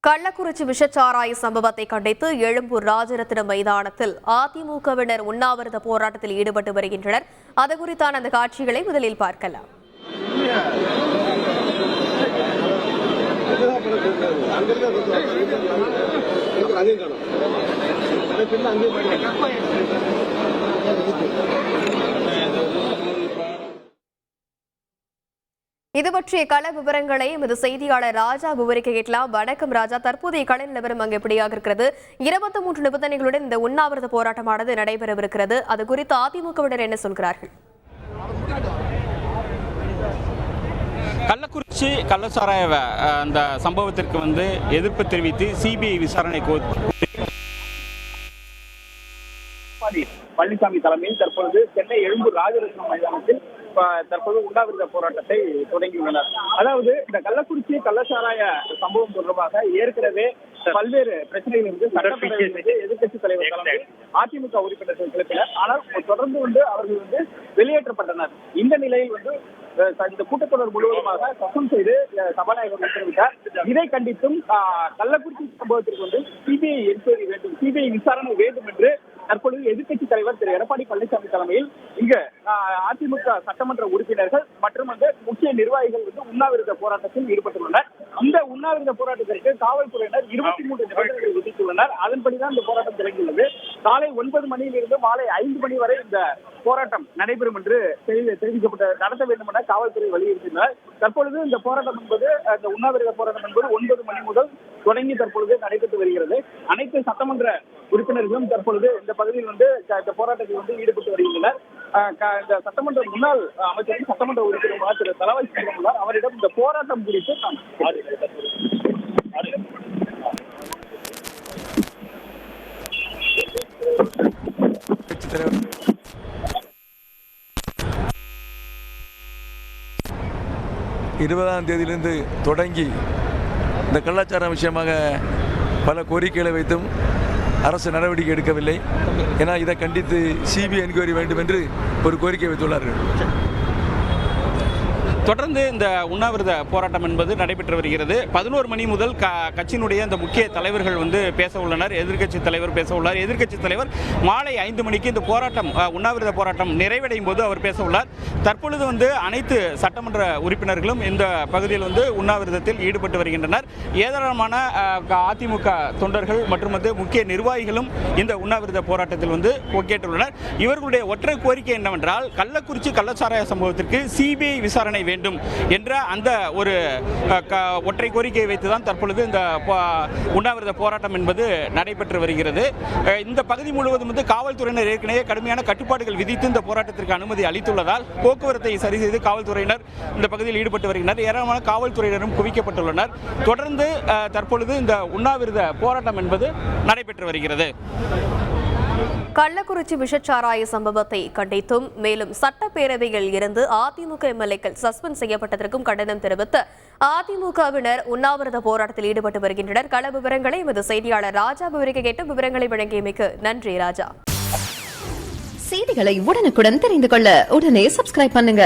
கள்ளக்குறிச்சி விஷச்சாராய சம்பவத்தை கண்டித்து எழும்பூர் ராஜரத்தினம் மைதானத்தில் அதிமுகவினர் உண்ணாவிரத போராட்டத்தில் ஈடுபட்டு வருகின்றனர். அது குறித்தான அந்த காட்சிகளை முதலில் பார்க்கலாம். இது பற்றிய கள விவரங்களை எமது செய்தியாளர் ராஜா விவரிக்க கேட்கலாம். வணக்கம் ராஜா, தற்போதைய கள நிலவரம் அங்கு எப்படியாக இருக்கிறது? 23 நிபந்தனைகளுடன் இந்த உண்ணாவிரத போராட்டமானது நடைபெறவிருக்கிறது. அது குறித்து அதிமுகவினர் என்ன சொல்கிறார்கள்? கள்ளக்குறிச்சி கள்ளச்சாராய அந்த சம்பவத்திற்கு எதிர்ப்பு தெரிவித்து சிபிஐ விசாரணை பழனிசாமி தலைமையில் தற்பொழுது சென்னை எழும்பூர் ராஜரத்னம் மைதானத்தில் தற்போது உண்ணாவிரத போராட்டத்தை தொடங்கியுள்ளனர். அதாவது இந்த கள்ளக்குறிச்சி கள்ளச்சாராய சம்பவம் தொடர்பாக ஏற்கனவே பல்வேறு பிரச்சனைகள் சட்டப்பேரவையில் எதிர்க்கட்சித் தலைவர் தலைமையில் அதிமுக உறுப்பினர்கள் கிளப்பினர். ஆனால் தொடர்ந்து அவர்கள் வெளியேற்றப்பட்டனர். இந்த நிலையில் இந்த கூட்டத்தொடர் முழுவதுமாக சஸ்பெண்ட் செய்து சபாநாயகர் உத்தரவிட்டார். இதை கண்டித்தும் கள்ளக்குறிச்சி சம்பவத்திற்கு சிபிஐ என்கொயரி வேண்டும், சிபிஐ விசாரணை வேண்டும் என்று தற்பொழுது எதிர்க்கட்சித் தலைவர் திரு எடப்பாடி பழனிசாமி தலைமையில் இங்கு அதிமுக சட்டமன்ற உறுப்பினர்கள் மற்றும் முக்கிய நிர்வாகிகள் உண்ணாவிரத போராட்டத்தில் ஈடுபட்டுள்ளனர். இந்த உண்ணாவிரத போராட்டத்திற்கு காவல்துறையினர் 23 நிபந்தனைகள் விதித்துள்ளனர். அதன்படிதான் இந்த போராட்டம் தொடங்கியுள்ளது. காலை 9 மணியிலிருந்து மாலை 5 மணி வரை இந்த போராட்டம் நடைபெறும் என்று நடத்த வேண்டும் என காவல்துறை வலியுறுத்தினர். தற்பொழுது இந்த போராட்டம் இந்த உண்ணாவிரத போராட்டம் 9 மணி முதல் தொடங்கி தற்பொழுது நடைபெற்று வருகிறது. அனைத்து சட்டமன்ற உறுப்பினர்களும் தற்பொழுது இந்த பகுதியில் இந்த போராட்டத்தில் ஈடுபட்டு வருகின்றனர். இந்த சட்டமன்ற முன்னாள் அமைச்சரும் சட்டமன்ற உறுப்பினருமான திரு தளவாய் உள்ளார். அவரிடம் இந்த போராட்டம் குறித்து இருபதாம் தேதியிலிருந்து தொடங்கி இந்த கள்ளச்சாரம் விஷயமாக பல கோரிக்கைகளை வைத்தும் அரசு நடவடிக்கை எடுக்கவில்லை. ஏன்னா இதை கண்டித்து சிபிஐ என்கொயரி வேண்டும் என்று ஒரு கோரிக்கை வைத்துள்ளார்கள். தொடர்ந்து இந்த உண்ணாவிரத போராட்டம் நடைபெற்று வருகிறது. 11 மணி முதல் கட்சியினுடைய இந்த முக்கிய தலைவர்கள் பேச உள்ளனர். எதிர்க்கட்சி தலைவர் பேச உள்ளார். எதிர்க்கட்சி தலைவர் மாலை 5 மணிக்கு இந்த போராட்டம் உண்ணாவிரத போராட்டம் நிறைவடையும் போது அவர் பேச உள்ளார். தற்பொழுது அனைத்து சட்டமன்ற உறுப்பினர்களும் இந்த பகுதியில் உண்ணாவிரதத்தில் ஈடுபட்டு வருகின்றனர். ஏராளமான அதிமுக தொண்டர்கள் மற்றும் முக்கிய நிர்வாகிகளும் இந்த உண்ணாவிரத போராட்டத்தில் பங்கேற்றுள்ளனர். இவர்களுடைய ஒற்றை கோரிக்கை என்னவென்றால் கள்ளக்குறிச்சி கள்ளச்சாராய சம்பவத்திற்கு சிபிஐ விசாரணை வேண்டும் என்ற அந்த ஒரு ஒற்றை கோரிக்கையை வைத்துதான் தற்பொழுது இந்த உண்ணாவிரத போராட்டம் நடைபெற்று வருகிறது. இந்த பகுதி முழுவதும் காவல்துறையினர் ஏற்கனவே கடுமையான கட்டுப்பாடுகள் விதித்து இந்த போராட்டத்திற்கு அனுமதி அளித்துள்ளதால் போக்குவரத்தை சரி செய்து காவல்துறையினர் இந்த பகுதியில் ஈடுபட்டு வருகின்றனர். ஏராளமான காவல்துறையினரும் குவிக்கப்பட்டுள்ளனர். தொடர்ந்து தற்பொழுது இந்த உண்ணாவிரத போராட்டம் நடைபெற்று வருகிறது. கள்ளக்குறிச்சி விஷச்சாராய சம்பவத்தை கண்டித்தும் மேலும் சட்டப்பேரவையில் இருந்து அதிமுக எம்எல்ஏக்கள் சஸ்பெண்ட் செய்யப்பட்டதற்கும் கண்டனம் தெரிவித்து அதிமுகவினர் உண்ணாவிரத போராட்டத்தில் ஈடுபட்டு வருகின்றனர். கள விவரங்களை எமது செய்தியாளர் ராஜா விவரிக்க கேட்டு விவரங்களை வழங்கியமைக்கு நன்றி ராஜா. செய்திகளை உடனுக்குடன் தெரிந்து கொள்ள உடனே சப்ஸ்கிரைப் பண்ணுங்க.